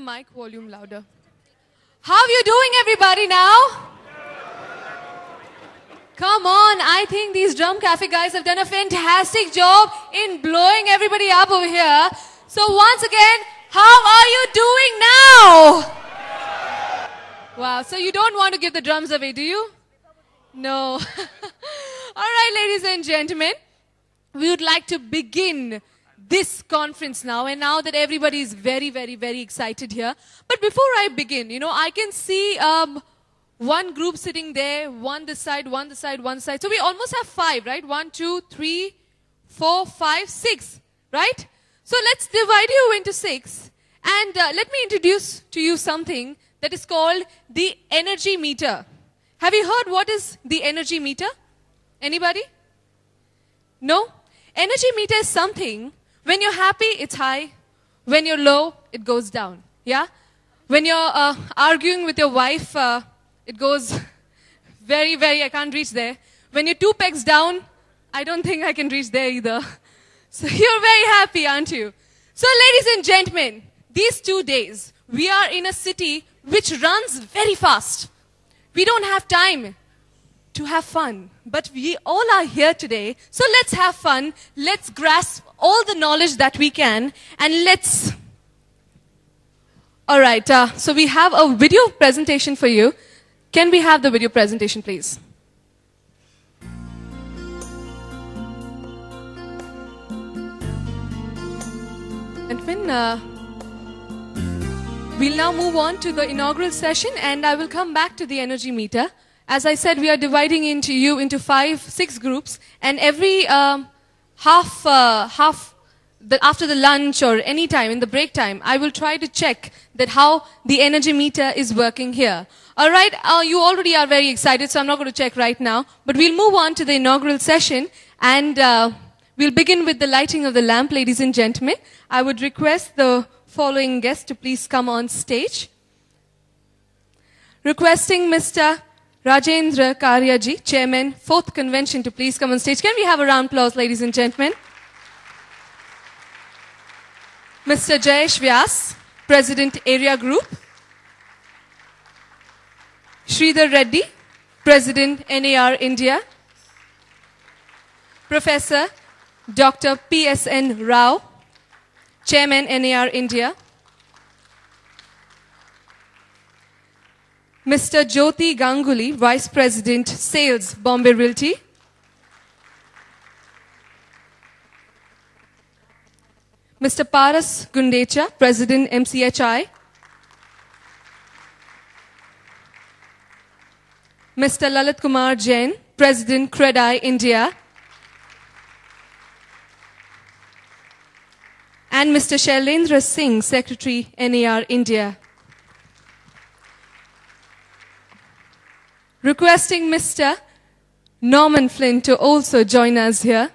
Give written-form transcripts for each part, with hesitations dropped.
mic volume louder. How are you doing, everybody, now? Come on, I think these Drum Cafe guys have done a fantastic job in blowing everybody up over here. So once again, how are you doing now? Wow, so you don't want to give the drums away, do you? No. All right, ladies and gentlemen, we would like to begin this conference now, and now that everybody is very, very, very excited here. But before I begin, you know, I can see one group sitting there, one this side, one this side, one side. So we almost have 5, right? 1, 2, 3, 4, 5, 6, right? So let's divide you into 6. And let me introduce to you something that is called the energy meter. Have you heard what is the energy meter? Anybody? No? Energy meter is something, when you're happy, it's high. When you're low, it goes down. Yeah? When you're arguing with your wife, it goes very, very, I can't reach there. When you're 2 pegs down, I don't think I can reach there either. So you're very happy, aren't you? So ladies and gentlemen, these 2 days, we are in a city which runs very fast. We don't have time to have fun, but we all are here today. So let's have fun. Let's grasp all the knowledge that we can, and let's... All right, so we have a video presentation for you. Can we have the video presentation, please? And we'll now move on to the inaugural session, and I will come back to the energy meter. As I said, we are dividing you into 5, 6 groups, and every after the lunch or any time in the break time, I will try to check that how the energy meter is working here. All right, you already are very excited, so I'm not going to check right now, but we'll move on to the inaugural session, and we'll begin with the lighting of the lamp, ladies and gentlemen. I would request the following guests to please come on stage. Requesting Mr. Rajendra Karyaji, Chairman, 4th Convention, to please come on stage. Can we have a round of applause, ladies and gentlemen? Mr. Jayesh Vyas, President, Area Group. Sridhar Reddy, President, NAR India. Professor Dr. P.S.N. Rao, Chairman, NAR India. Mr. Jyoti Ganguly, Vice President, Sales, Bombay Realty. Mr. Paras Gundecha, President, MCHI. Mr. Lalit Kumar Jain, President, CREDAI, India. And Mr. Shailendra Singh, Secretary, NAR, India. Requesting Mr. Norman Flynn to also join us here.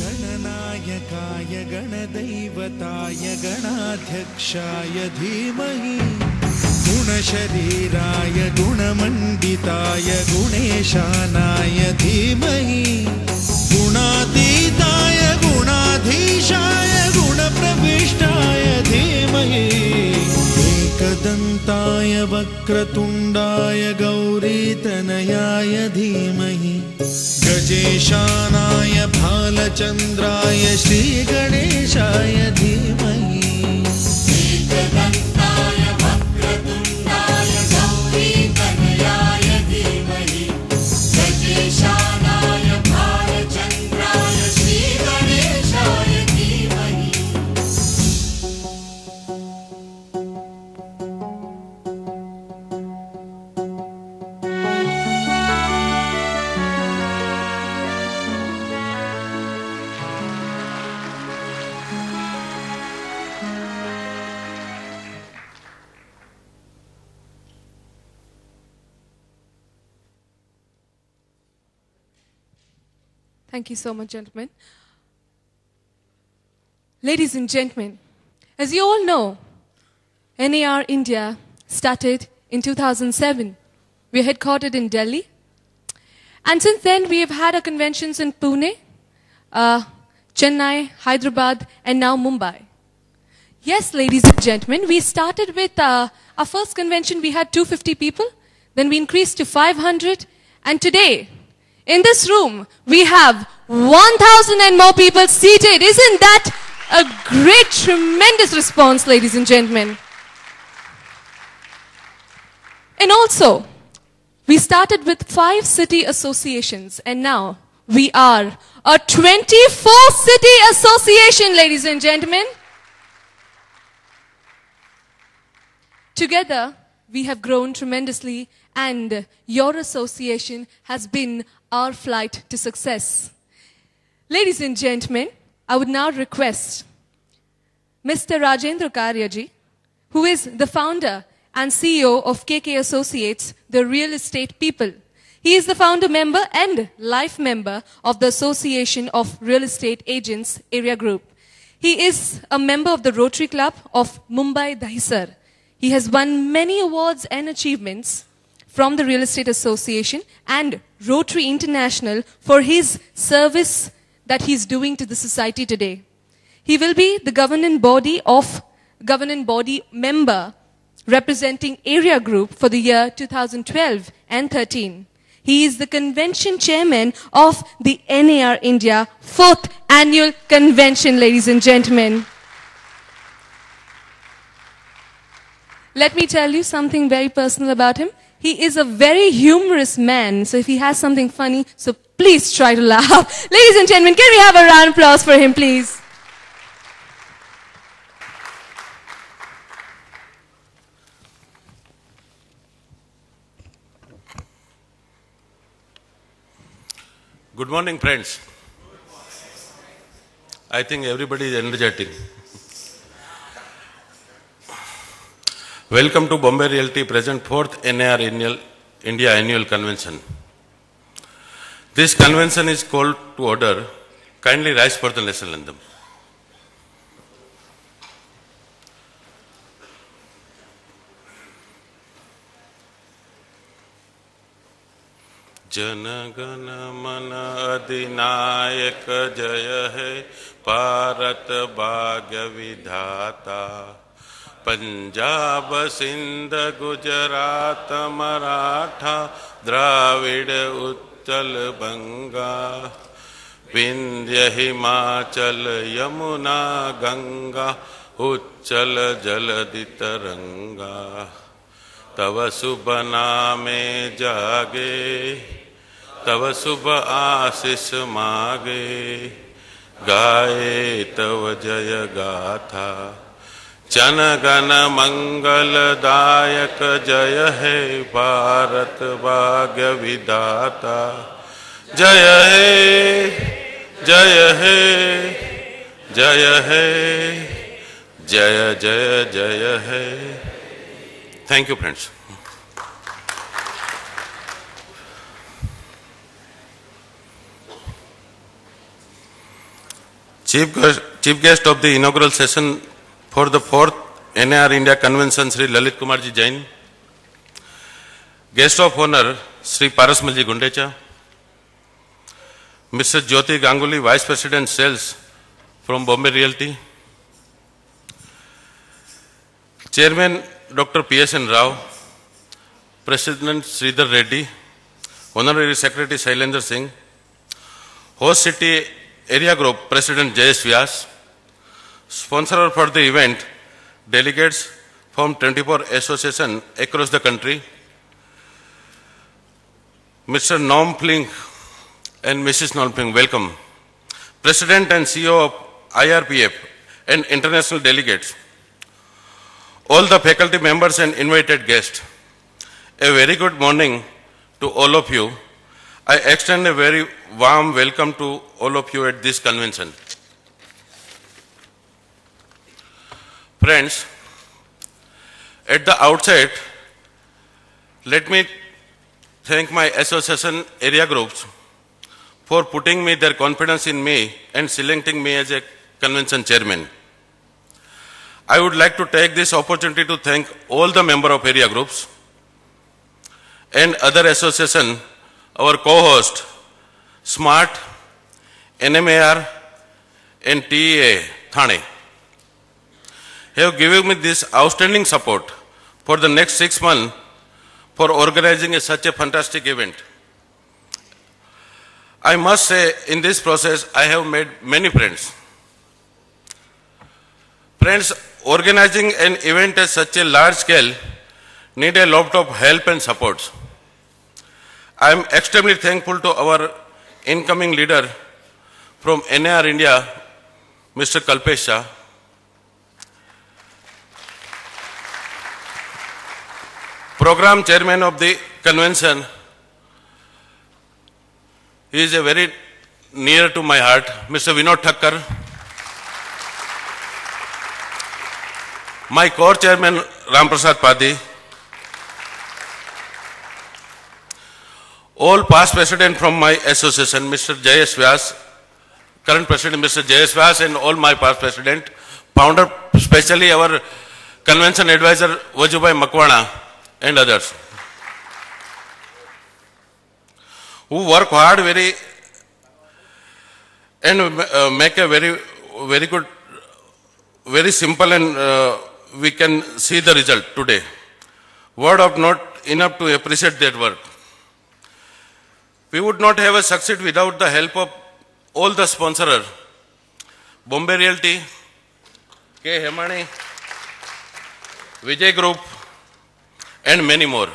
गणनायकाय गणदैवताय गणाध्यक्षाय धीमहि गुणशरीराय गुणमण्डिताय गुणेशानाय धीमहि गुणातीताय गुणाधीशाय गुणप्रविष्टाय धीमहि एकदन्ताय वक्रतुण्डाय गौरीतनयाय धीमहि गजेशानाय भालचन्द्राय श्रीगणेशाय धीमहि Thank you so much, gentlemen. Ladies and gentlemen, as you all know, NAR India started in 2007. We are headquartered in Delhi. And since then, we have had our conventions in Pune, Chennai, Hyderabad, and now Mumbai. Yes, ladies and gentlemen, we started with our first convention, we had 250 people. Then we increased to 500. And today, in this room, we have 1,000 and more people seated. Isn't that a great, tremendous response, ladies and gentlemen? And also, we started with 5 city associations, and now we are a 24-city association, ladies and gentlemen. Together, we have grown tremendously, and your association has been our flight to success. Ladies and gentlemen, I would now request Mr. Rajendra Karyaji, who is the founder and CEO of KK Associates, the real estate people. He is the founder member and life member of the Association of Real Estate Agents Area Group. He is a member of the Rotary Club of Mumbai Dahisar. He has won many awards and achievements from the Real Estate Association and Rotary International for his service that he's doing to the society today. He will be the governing body member representing Area Group for the year 2012 and 13. He is the convention chairman of the NAR India 4th Annual Convention, ladies and gentlemen. Let me tell you something very personal about him. He is a very humorous man, so if he has something funny, so please try to laugh. Ladies and gentlemen, can we have a round of applause for him, please? Good morning, friends. I think everybody is energetic. Welcome to Bombay Realty present 4th NAR India Annual Convention. This convention is called to order. Kindly rise for the national anthem. Jana Gana मन अधिनायक जय है भारत भाग्य विधाता पंजाब सिंध गुजरात मराठा द्राविड़ उत्कल बंगा विंध्य हिमाचल यमुना गंगा उच्चल जलधि तरंगा तव शुभ नामे जागे तव शुभ आशीष मागे गाए तव जय गाथा जन गण मंगलदायक जय है भारत भाग्य विधाता जय है जय है जय है जय जय जय है. Thank you, friends. Chief guest of the inaugural session for the 4th NAR India Convention, Sri Lalit Kumar Ji Jain. Guest of honor, Sri Parasmal Ji Gundecha. Mr. Jyoti Ganguly, Vice President Sales from Bombay Realty. Chairman Dr. P.S.N. Rao, President Sridhar Reddy, Honorary Secretary Shailendra Singh, Host City Area Group President Jayesh Vyas, sponsor for the event, delegates from 24 associations across the country, Mr. Nom Pling and Mrs. Nom Pling, welcome. President and CEO of IRPF and international delegates, all the faculty members and invited guests, a very good morning to all of you. I extend a very warm welcome to all of you at this convention. Friends, at the outset, let me thank my association area groups for putting me their confidence in me and selecting me as a convention chairman. I would like to take this opportunity to thank all the members of area groups and other associations, our co-host, SMART, NMAR, and TEA, Thane, have given me this outstanding support for the next 6 months for organizing such a fantastic event. I must say, in this process, I have made many friends. Friends, organizing an event at such a large scale need a lot of help and support. I am extremely thankful to our incoming leader from NAR India, Mr. Kalpesh Shah. Program chairman of the convention. He is a very near to my heart, Mr. Vinod Thakkar. My co-chairman, Ram Prasad Padi. All past president from my association, Mr. Jayesh Vyas, current president, Mr. Jayesh Vyas, and all my past president, founder, especially our convention advisor, Vajubai Makwana, and others, who work hard and make a very good, very simple, and we can see the result today. Word of not enough to appreciate that work. We would not have succeed without the help of all the sponsors, Bombay Realty, K. Hemani, Vijay Group, and many more.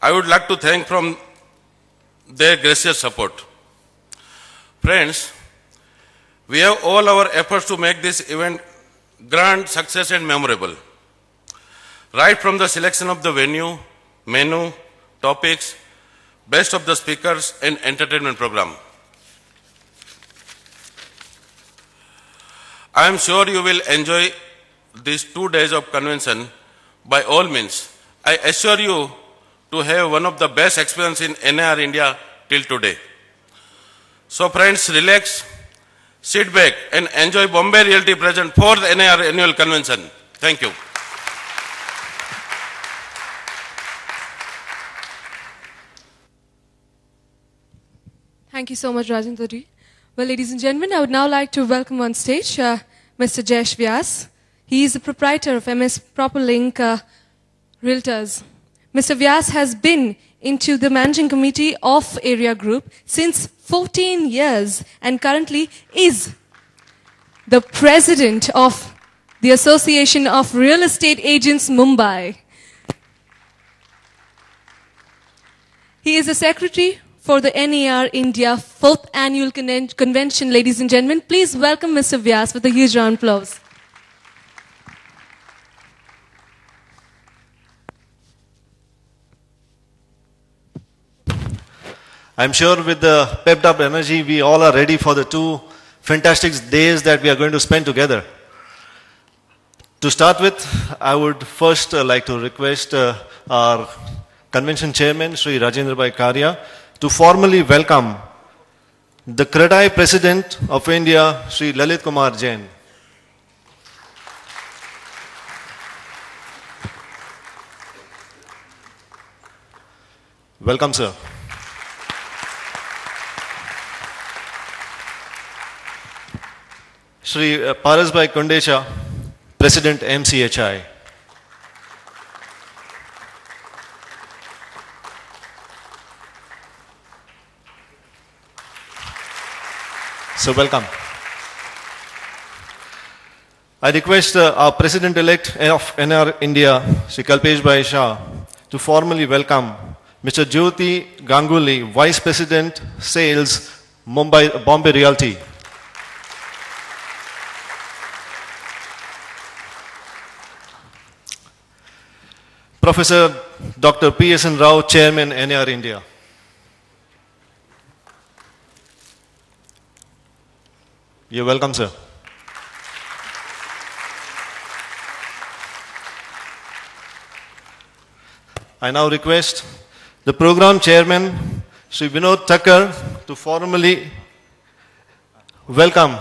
I would like to thank from their gracious support. Friends, we have all our efforts to make this event grand success and memorable. Right from the selection of the venue, menu, topics, best of the speakers, and entertainment program. I am sure you will enjoy these 2 days of convention by all means. I assure you to have one of the best experience in NAR India till today. So friends, relax, sit back and enjoy Bombay Realty present for the NAR annual convention. Thank you. Thank you so much, Rajendra ji. Well, ladies and gentlemen, I would now like to welcome on stage Mr. Jayesh Vyas. He is the proprietor of MS ProperLink Realtors. Mr. Vyas has been into the managing committee of Area Group since 14 years and currently is the president of the Association of Real Estate Agents Mumbai. He is the secretary for the NAR India 4th Annual Convention. Ladies and gentlemen, please welcome Mr. Vyas with a huge round of applause. I'm sure with the pepped up energy, we all are ready for the 2 fantastic days that we are going to spend together. To start with, I would first like to request our convention chairman, Sri Rajendra Bhai Karya, to formally welcome the CREDAI President of India, Sri Lalit Kumar Jain. Welcome, sir. Sri Parasbhai Kundesha, President MCHI. So welcome. I request our President-elect of NAR India, Sri Kalpesh Bhai Shah, to formally welcome Mr. Jyoti Ganguly, Vice President, Sales, Bombay Realty. Professor Dr. P.S.N. Rao, Chairman, NAR India. You're welcome, sir. I now request the program chairman, Sri Vinod Thakkar to formally welcome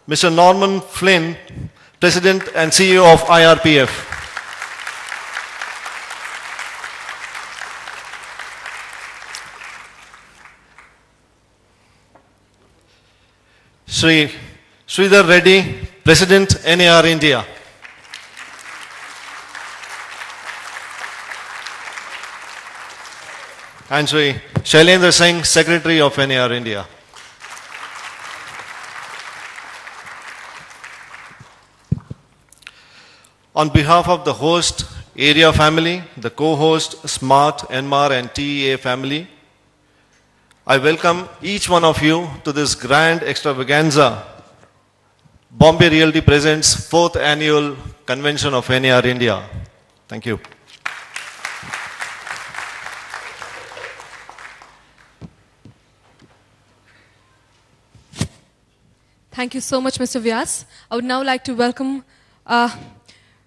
Mr. Norman Flynn, President and CEO of IRPF. Sri Sridhar Reddy, President, NAR India. And Sri Shailendra Singh, Secretary of NAR India. On behalf of the host area family, the co-host Smart, Enmar and TEA family, I welcome each one of you to this grand extravaganza. Bombay Realty presents 4th Annual Convention of NAR India. Thank you. Thank you so much, Mr. Vyas. I would now like to welcome Mr.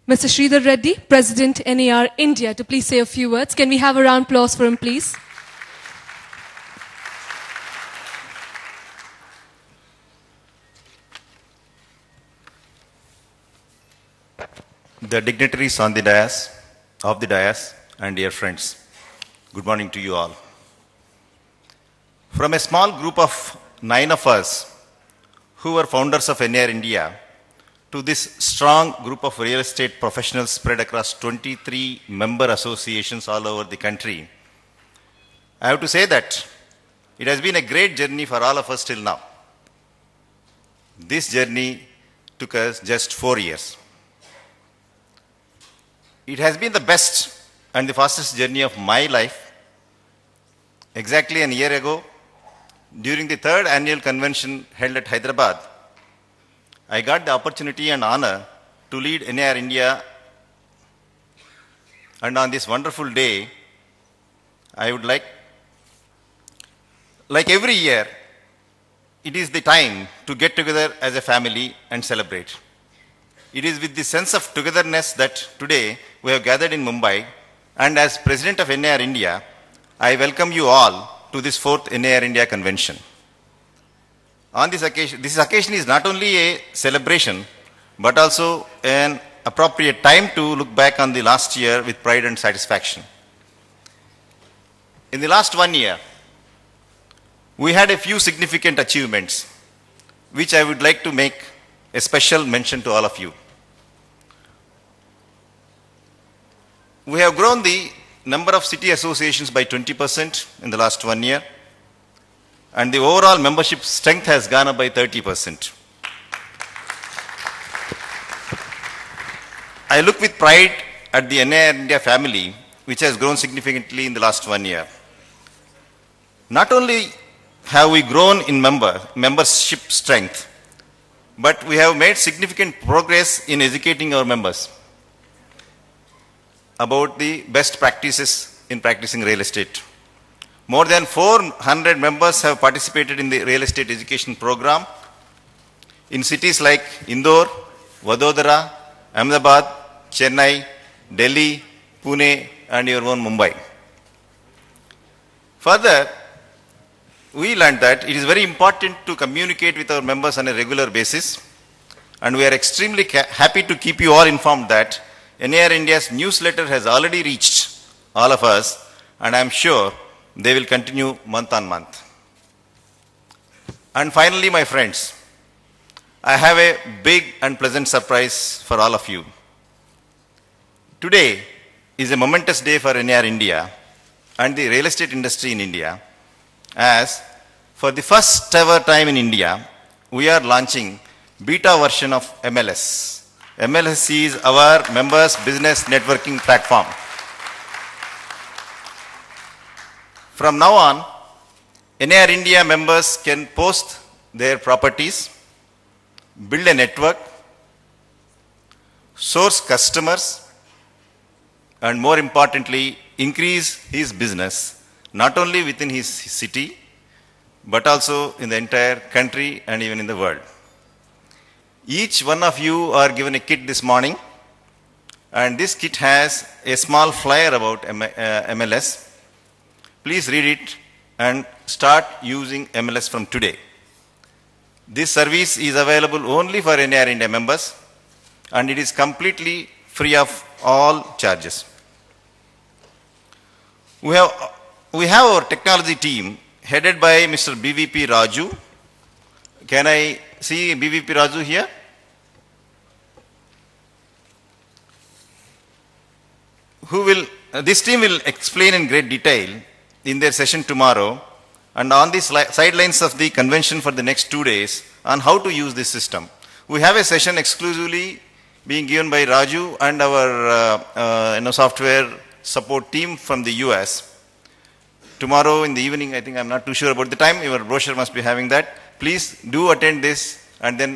Sridhar Reddy, President, NAR India, to please say a few words. Can we have a round of applause for him, please? The dignitaries on the dais, and dear friends, good morning to you all. From a small group of 9 of us who were founders of NAR India to this strong group of real estate professionals spread across 23 member associations all over the country, I have to say that it has been a great journey for all of us till now. This journey took us just 4 years. It has been the best and the fastest journey of my life. Exactly a year ago, during the 3rd annual convention held at Hyderabad, I got the opportunity and honor to lead NAR India. And on this wonderful day, I would like every year, it is the time to get together as a family and celebrate. It is with the sense of togetherness that today we have gathered in Mumbai, and as President of NAR India, I welcome you all to this 4th NAR India convention. On this occasion is not only a celebration, but also an appropriate time to look back on the last year with pride and satisfaction. In the last 1 year, we had a few significant achievements, which I would like to make a special mention to all of you. We have grown the number of city associations by 20% in the last 1 year, and the overall membership strength has gone up by 30%. I look with pride at the NAR India family, which has grown significantly in the last 1 year. Not only have we grown in membership strength, but we have made significant progress in educating our members about the best practices in practicing real estate. More than 400 members have participated in the real estate education program in cities like Indore, Vadodara, Ahmedabad, Chennai, Delhi, Pune, and your own Mumbai. Further, we learned that it is very important to communicate with our members on a regular basis, and we are extremely happy to keep you all informed that NAR India's newsletter has already reached all of us, and I am sure they will continue month on month. And finally, my friends, I have a big and pleasant surprise for all of you. Today is a momentous day for NAR India and the real estate industry in India, as for the first ever time in India, we are launching beta version of MLS. MLS is our members business networking platform. From now on, NAR India members can post their properties, build a network, source customers, and more importantly, increase his business, not only within his city, but also in the entire country and even in the world. Each one of you are given a kit this morning, and this kit has a small flyer about MLS. Please read it and start using MLS from today. This service is available only for NIR India members and it is completely free of all charges. We have our technology team headed by Mr. BVP Raju. Can I see BVP Raju here? This team will explain in great detail in their session tomorrow and on the sidelines of the convention for the next 2 days on how to use this system. We have a session exclusively being given by Raju and our software support team from the US. Tomorrow in the evening, I think I'm not too sure about the time, your brochure must be having that. Please do attend this and then